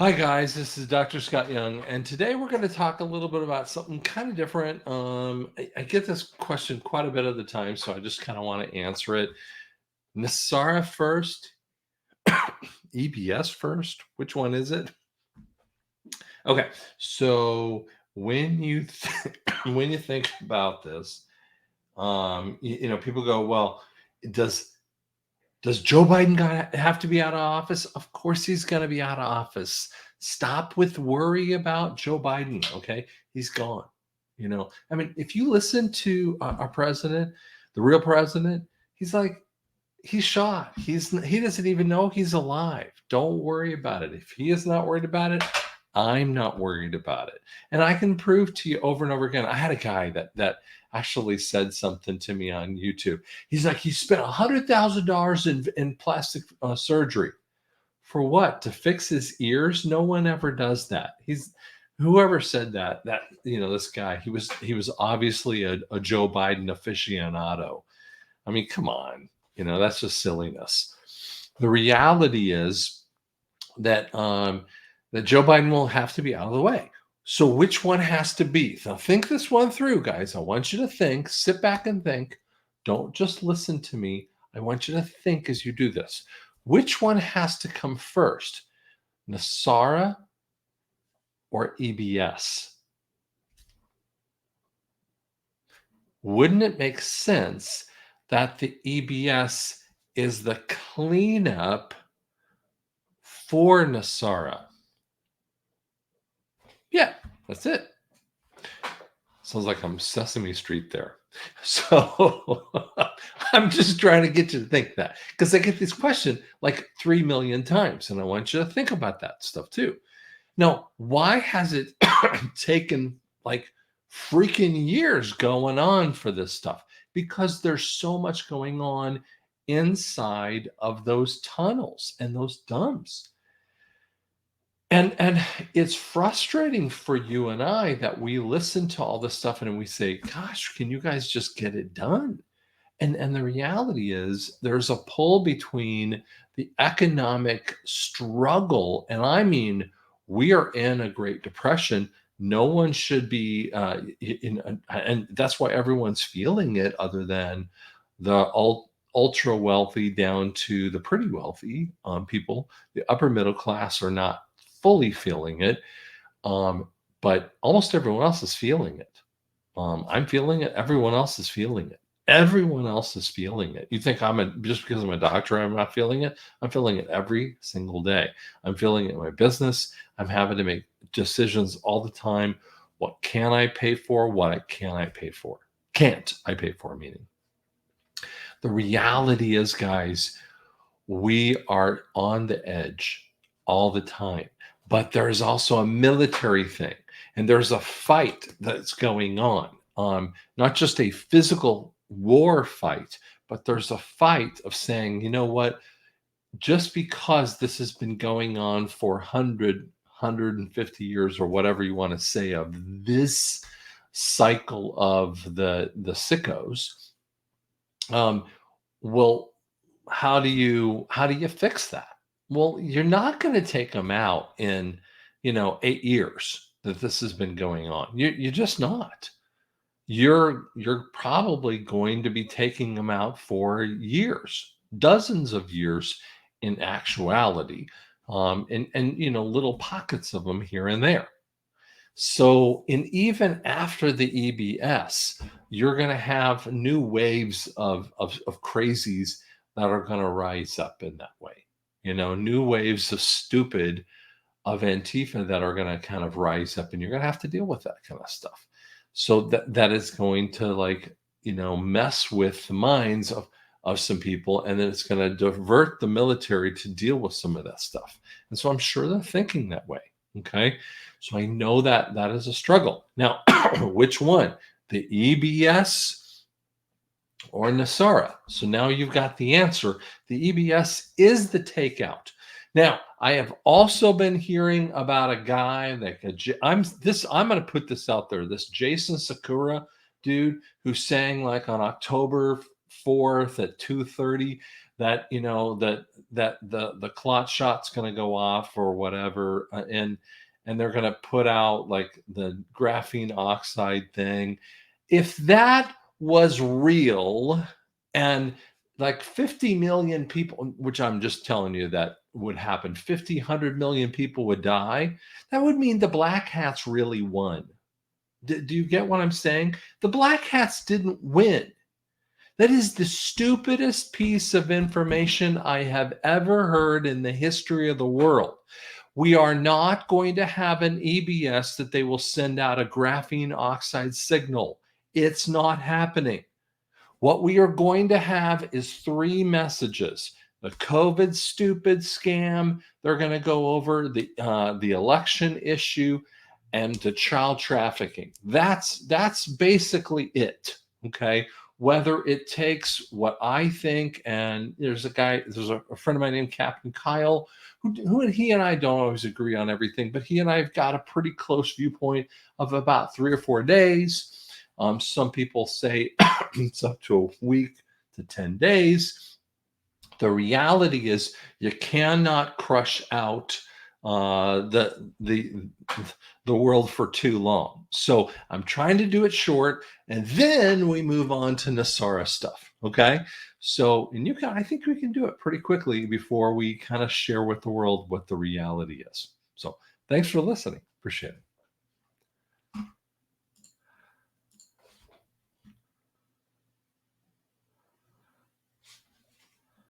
Hi, guys. This is Dr. Scott Young, and today we're going to talk a little bit about something kind of different. I get this question quite a bit of the time, so I just kind of want to answer it. NESARA first, EBS first. Which one is it? Okay, so when you think about this, people go, well, does Does Joe Biden have to be out of office? Of course, he's going to be out of office. Stop with worry about Joe Biden. Okay, he's gone. I mean, if you listen to our president, the real president, he's like he's shot. He doesn't even know he's alive. Don't worry about it. If he is not worried about it, I'm not worried about it. And I can prove to you over and over again. I had a guy that actually said something to me on YouTube. He's like, he spent $100,000 in plastic surgery for what? To fix his ears? No one ever does that. Whoever said that. This guy. He was obviously a Joe Biden aficionado. I mean, come on. That's just silliness. The reality is that Joe Biden will have to be out of the way. So which one has to be? Now think this one through, guys. I want you to think, sit back and think. Don't just listen to me. I want you to think as you do this. Which one has to come first? NESARA or EBS? Wouldn't it make sense that the EBS is the cleanup for NESARA? Yeah, that's it. Sounds like I'm Sesame Street there. So I'm just trying to get you to think that because I get this question like 3 million times, and I want you to think about that stuff too. Now, why has it taken like freaking years going on for this stuff? Because there's so much going on inside of those tunnels and those dumps. And it's frustrating for you and I that we listen to all this stuff and we say, "Gosh, can you guys just get it done?" And the reality is there's a pull between the economic struggle, and I mean, we are in a Great Depression. No one should be and that's why everyone's feeling it other than the ultra wealthy down to the pretty wealthy people. The upper middle class are not fully feeling it, um, but almost everyone else is feeling it. I'm feeling it. Everyone else is feeling it. Everyone else is feeling it. You think just because I'm a doctor, I'm not feeling it? I'm feeling it every single day. I'm feeling it in my business. I'm having to make decisions all the time. What can I pay for? What can I pay for? Can't I pay for? Meaning, the reality is, guys, we are on the edge all the time. But there's also a military thing, and there's a fight that's going on. Not just a physical war fight, but there's a fight of saying, you know what, just because this has been going on for 150 years or whatever you want to say of this cycle of the sickos, um, well, how do you fix that? Well, you're not going to take them out in 8 years that this has been going on. You're just not. You're probably going to be taking them out for years, dozens of years in actuality, and little pockets of them here and there. So, even after the EBS, you're going to have new waves of crazies that are going to rise up in that way. New waves of stupid of Antifa that are going to kind of rise up, and you're going to have to deal with that kind of stuff. So that is going to mess with the minds of some people, and then it's going to divert the military to deal with some of that stuff. And so I'm sure they're thinking that way. Okay. So I know that is a struggle. Now, which one? The EBS or NESARA? So now you've got the answer. The EBS is the takeout. Now, I have also been hearing about a guy that I'm going to put this out there. This Jason Sakura dude who sang like on October 4th at 2:30 that the clot shot's going to go off or whatever, and they're going to put out like the graphene oxide thing. If that was real, and like 50 million people, which I'm just telling you that would happen, 50, 100 million people would die, that would mean the black hats really won. Do you get what I'm saying? The black hats didn't win. That is the stupidest piece of information I have ever heard in the history of the world. We are not going to have an EBS that they will send out a graphene oxide signal. It's not happening. What we are going to have is three messages. The COVID stupid scam, they're going to go over the election issue, and the child trafficking. That's basically it. Okay. Whether it takes what I think, and there's a friend of mine named Captain Kyle, who he and I don't always agree on everything, but he and I have got a pretty close viewpoint of about 3 or 4 days. Some people say it's up to a week to 10 days. The reality is you cannot crush out the world for too long. So I'm trying to do it short, and then we move on to NESARA stuff. Okay. So, and I think we can do it pretty quickly before we kind of share with the world what the reality is. So thanks for listening. Appreciate it.